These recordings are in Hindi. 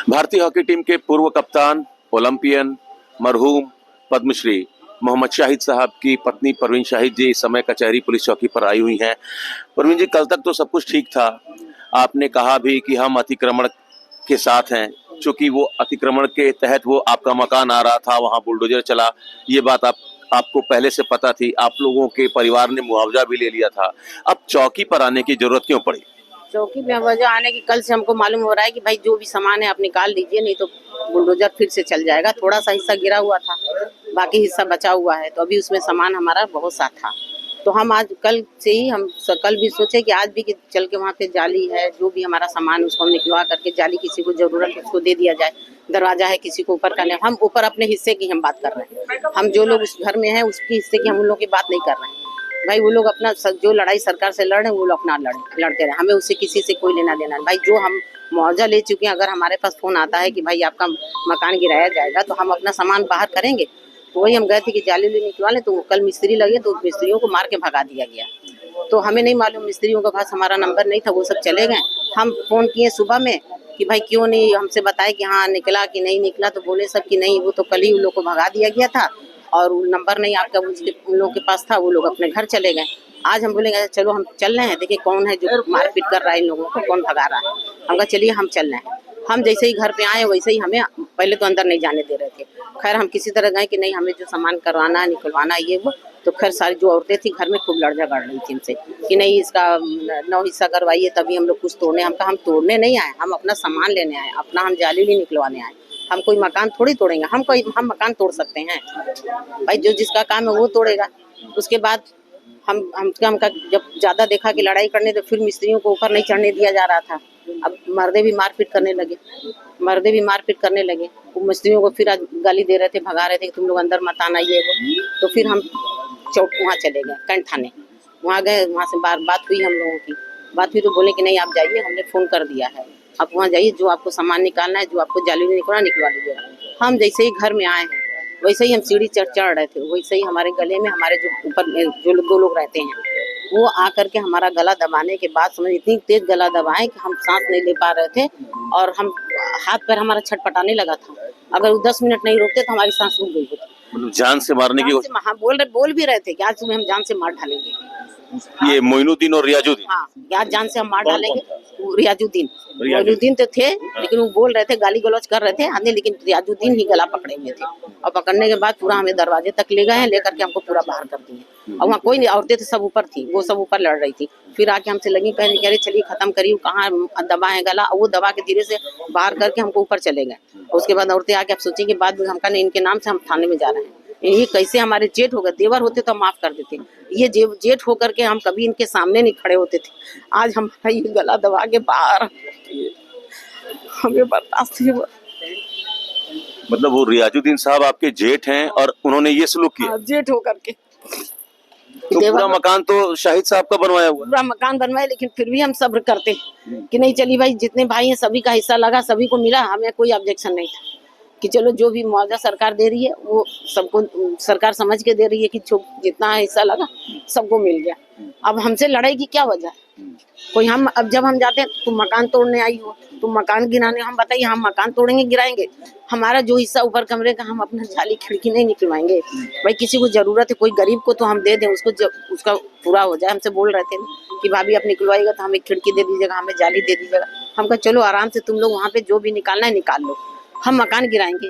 भारतीय हॉकी टीम के पूर्व कप्तान, ओलंपियन, मरहूम पद्मश्री मोहम्मद शाहिद साहब की पत्नी परवीन शाहिद जी इस समय कचहरी पुलिस चौकी पर आई हुई हैं। परवीन जी, कल तक तो सब कुछ ठीक था। आपने कहा भी कि हम अतिक्रमण के साथ हैं, क्योंकि वो अतिक्रमण के तहत वो आपका मकान आ रहा था, वहां बुलडोजर चला। ये बात आपको पहले से पता थी। आप लोगों के परिवार ने मुआवजा भी ले लिया था। अब चौकी पर आने की जरूरत क्यों पड़ी? चौकी पे वजह आने की कल से हमको मालूम हो रहा है कि भाई जो भी सामान है आप निकाल लीजिए, नहीं तो बुलडोजर फिर से चल जाएगा। थोड़ा सा हिस्सा गिरा हुआ था, बाकी हिस्सा बचा हुआ है, तो अभी उसमें सामान हमारा बहुत सा था। तो हम आज कल से ही कल भी सोचे कि आज भी कि चल के वहाँ पे जाली है, जो भी हमारा सामान उसको हम निकलवा करके जाली किसी को जरूरत है उसको दे दिया जाए। दरवाजा है किसी को ऊपर का नहीं, हम ऊपर अपने हिस्से की हम बात कर रहे हैं। हम जो लोग उस घर में हैं उसकी हिस्से की हम उन लोगों की बात नहीं कर रहे हैं। भाई वो लोग अपना जो लड़ाई सरकार से लड़ रहे हैं वो लोग अपना लड़ते रहे, हमें उससे किसी से कोई लेना देना नहीं। भाई जो हम मुआवजा ले चुके हैं, अगर हमारे पास फोन आता है कि भाई आपका मकान गिराया जाएगा तो हम अपना सामान बाहर करेंगे। तो वही हम गए थे कि जाली निकलवा लें, तो कल मिस्त्री लगे तो मिस्त्रियों को मार के भगा दिया गया। तो हमें नहीं मालूम, मिस्त्रियों के पास हमारा नंबर नहीं था, वो सब चले गए। हम फोन किए सुबह में कि भाई क्यों नहीं हमसे बताए कि हाँ निकला कि नहीं निकला, तो बोले सब कि नहीं वो तो कल ही उन लोग को भगा दिया गया था और नंबर नहीं आपका उन लोगों के पास था, वो लोग अपने घर चले गए। आज हम बोलेंगे चलो हम चल रहे हैं, देखिए कौन है जो मारपीट कर रहा है इन लोगों को, कौन भगा रहा है। हम कहा चलिए हम चल रहे हैं। हम जैसे ही घर पे आए वैसे ही हमें पहले तो अंदर नहीं जाने दे रहे थे। खैर हम किसी तरह गए कि नहीं हमें जो सामान करवाना है निकलवाना है ये वो। तो खैर सारी जो औरतें थी घर में खूब लड़ झगड़ रही थी इनसे कि नहीं इसका 9 हिस्सा करवाइए तभी हम लोग कुछ तोड़ने। हम कहा हम तोड़ने नहीं आए, हम अपना सामान लेने आए, अपना हम जाली भी निकलवाने आए। हम कोई मकान थोड़ी तोड़ेंगे, हम मकान तोड़ सकते हैं? भाई जो जिसका काम है वो तोड़ेगा। उसके बाद हम जब ज्यादा देखा कि लड़ाई करने, तो फिर मिस्त्रियों को ऊपर नहीं चढ़ने दिया जा रहा था। अब मर्दे भी मारपीट करने लगे। वो मिस्त्रियों को फिर आज गाली दे रहे थे, भगा रहे थे कि तुम लोग अंदर मत आना ये वो। तो फिर हम वहाँ चले गए कैंट थाने। वहाँ गए, वहाँ से बात हुई हम लोगों की। बात हुई तो बोले कि नहीं आप जाइए, हमने फोन कर दिया है, आप वहाँ जाइए, जो आपको सामान निकालना है, जो आपको जाली निकलवा लीजिएगा। हम जैसे ही घर में आए हैं वैसे ही हम सीढ़ी चढ़ रहे थे, वैसे ही हमारे गले में हमारे जो ऊपर जो 2 लोग रहते हैं वो आकर के हमारा गला दबाने के बाद समझ इतनी तेज गला दबाए कि हम सांस नहीं ले पा रहे थे और हम हाथ पैर हमारा छटपटाने लगा था। अगर वो 10 मिनट नहीं रोकते तो हमारी सांस रुक गई होती। मतलब जान से मारने की कोशिश? हाँ बोल भी रहे थे कि आज तुम्हें हम जान से मार डालेंगे। ये मोइनुद्दीन और रियाजुद्दीन? हाँ, आज जान से हम मार डालेंगे। रियाजुद्दीन तो थे लेकिन वो बोल रहे थे, गाली गलौज कर रहे थे आदमी, लेकिन रियाजुद्दीन ही गला पकड़े हुए थे। और पकड़ने के बाद पूरा हमें दरवाजे तक ले गए हैं, लेकर के हमको पूरा बाहर कर दिए। और वहाँ कोई नहीं, औरतें तो सब ऊपर थी, वो सब ऊपर लड़ रही थी। फिर आके हमसे लगी कहने, कह रहे चलिए खत्म करिए, कहाँ दबा है गला। वो दबा के धीरे से बाहर करके हमको ऊपर चले गए। उसके बाद औरतें आके आप सोचेंगे बाद में हमका नहीं, इनके नाम से हम थाने में जा रहे हैं। ये कैसे हमारे जेठ हो गए, देवर होते तो हम माफ कर देते, ये जेठ होकर के हम कभी इनके सामने नहीं खड़े होते थे। आज हमारा ये गला दबा के बाहर हमें बर्दाश्त नहीं हुआ। मतलब वो रियाजुद्दीन साहब आपके जेठ हैं और उन्होंने ये सलूक किया? जेठ होकर के। तो पूरा मकान तो शाहिद साहब का बनवाया हुआ? पूरा मकान बनवाए, लेकिन फिर भी हम सब्र करते कि नहीं चलिए भाई जितने भाई हैं सभी का हिस्सा लगा, सभी को मिला, हमें कोई ऑब्जेक्शन नहीं था कि चलो जो भी मुआवजा सरकार दे रही है वो सबको सरकार समझ के दे रही है कि जितना हिस्सा लगा सबको मिल गया। अब हमसे लड़ाई की क्या वजह है? कोई हम अब जब हम जाते हैं तुम मकान तोड़ने आई हो, तुम मकान गिराने, हम बताइए हम मकान तोड़ेंगे गिराएंगे? हमारा जो हिस्सा ऊपर कमरे का हम अपना जाली खिड़की नहीं निकलवाएंगे? भाई किसी को जरूरत है, कोई गरीब को तो हम दे दें, उसको जब उसका पूरा हो जाए। हमसे बोल रहे थे कि भाभी आप निकलवाइएगा तो हमें खिड़की दे दीजिएगा, हमें जाली दे दीजिएगा। हम कहा चलो आराम से तुम लोग वहाँ पे जो भी निकालना है निकाल लो, हम मकान गिराएंगे।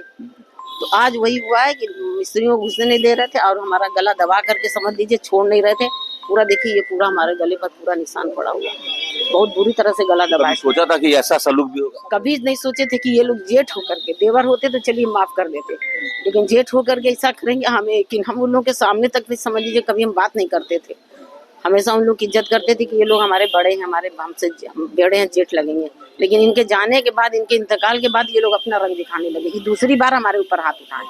तो आज वही हुआ है कि मिस्त्रियों को घुसने नहीं दे रहे थे और हमारा गला दबा करके समझ लीजिए छोड़ नहीं रहे थे। पूरा देखिए ये पूरा हमारे गले पर पूरा निशान पड़ा हुआ है, बहुत बुरी तरह से गला दबाया। सोचा था कि ऐसा सलूक भी होगा? कभी नहीं सोचे थे कि ये लोग जेठ होकर के, देवर होते तो चलिए माफ कर देते, लेकिन जेठ होकर के ऐसा करेंगे हमें कि हम उन लोगों के सामने तक भी समझ लीजिए कभी हम बात नहीं करते थे। हमेशा उन लोग की इज्जत करते थे कि ये लोग हमारे बड़े हैं, हमारे हमसे बड़े हैं, जेठ लगेंगे। लेकिन इनके जाने के बाद, इनके इंतकाल के बाद ये लोग अपना रंग दिखाने लगे। ये दूसरी बार हमारे ऊपर हाथ उठाए,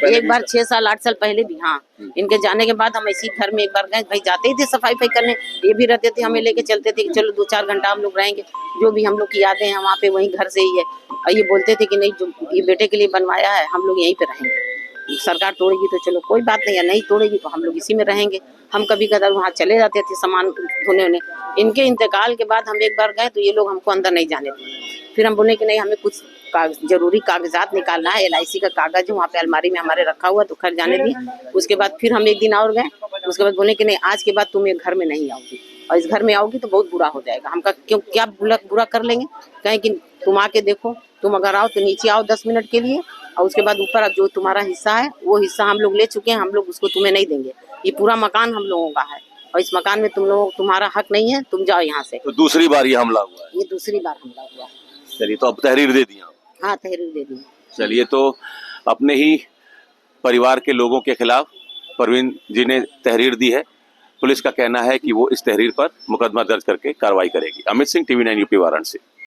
एक बार 6 साल 8 साल पहले भी। हाँ, इनके जाने के बाद हम इसी घर में एक बार गए, भाई जाते ही थे सफाई करने, ये भी रहते थे, हमें लेके चलते थे कि चलो 2-4 घंटा हम लोग रहेंगे, जो भी हम लोग की यादें हैं वहाँ पे वहीं घर से ही है। और ये बोलते थे कि नहीं जो ये बेटे के लिए बनवाया है हम लोग यहीं पे रहेंगे, सरकार तोड़ेगी तो चलो कोई बात नहीं है, नहीं तोड़ेगी तो हम लोग इसी में रहेंगे। हम कभी कदार वहाँ चले जाते थे सामान धोने। इनके इंतकाल के बाद हम एक बार गए तो ये लोग हमको अंदर नहीं जाने दिए। फिर हम बोले कि नहीं, हमें कुछ जरूरी कागजात निकालना है, LIC का कागज है वहाँ पे अलमारी में हमारे रखा हुआ, तो खैर जाने दिए। उसके बाद फिर हम एक दिन और गए, उसके बाद बोले कि नहीं, आज के बाद तुम ये घर में नहीं आओगी, और इस घर में आओगी तो बहुत बुरा हो जाएगा। हम कहा क्यों, क्या बुरा कर लेंगे? कहें कि तुम आके देखो, तुम अगर आओ तो नीचे आओ 10 मिनट के लिए, और उसके बाद ऊपर जो तुम्हारा हिस्सा है वो हिस्सा हम लोग ले चुके हैं, हम लोग उसको तुम्हें नहीं देंगे। ये पूरा मकान हम लोगों का है और इस मकान में तुम्हारा हक नहीं है, तुम जाओ यहाँ से। तो दूसरी बार ये हमला हुआ है? ये दूसरी बार हमला हुआ है। चलिए, तो अब तहरीर दे दी आप? हाँ, तहरीर दे दी। चलिए, तो अपने ही परिवार के लोगों के खिलाफ परवीन जी ने तहरीर दी है। पुलिस का कहना है कि वो इस तहरीर पर मुकदमा दर्ज करके कार्रवाई करेगी। Amit Singh, TV9 UP Varanasi.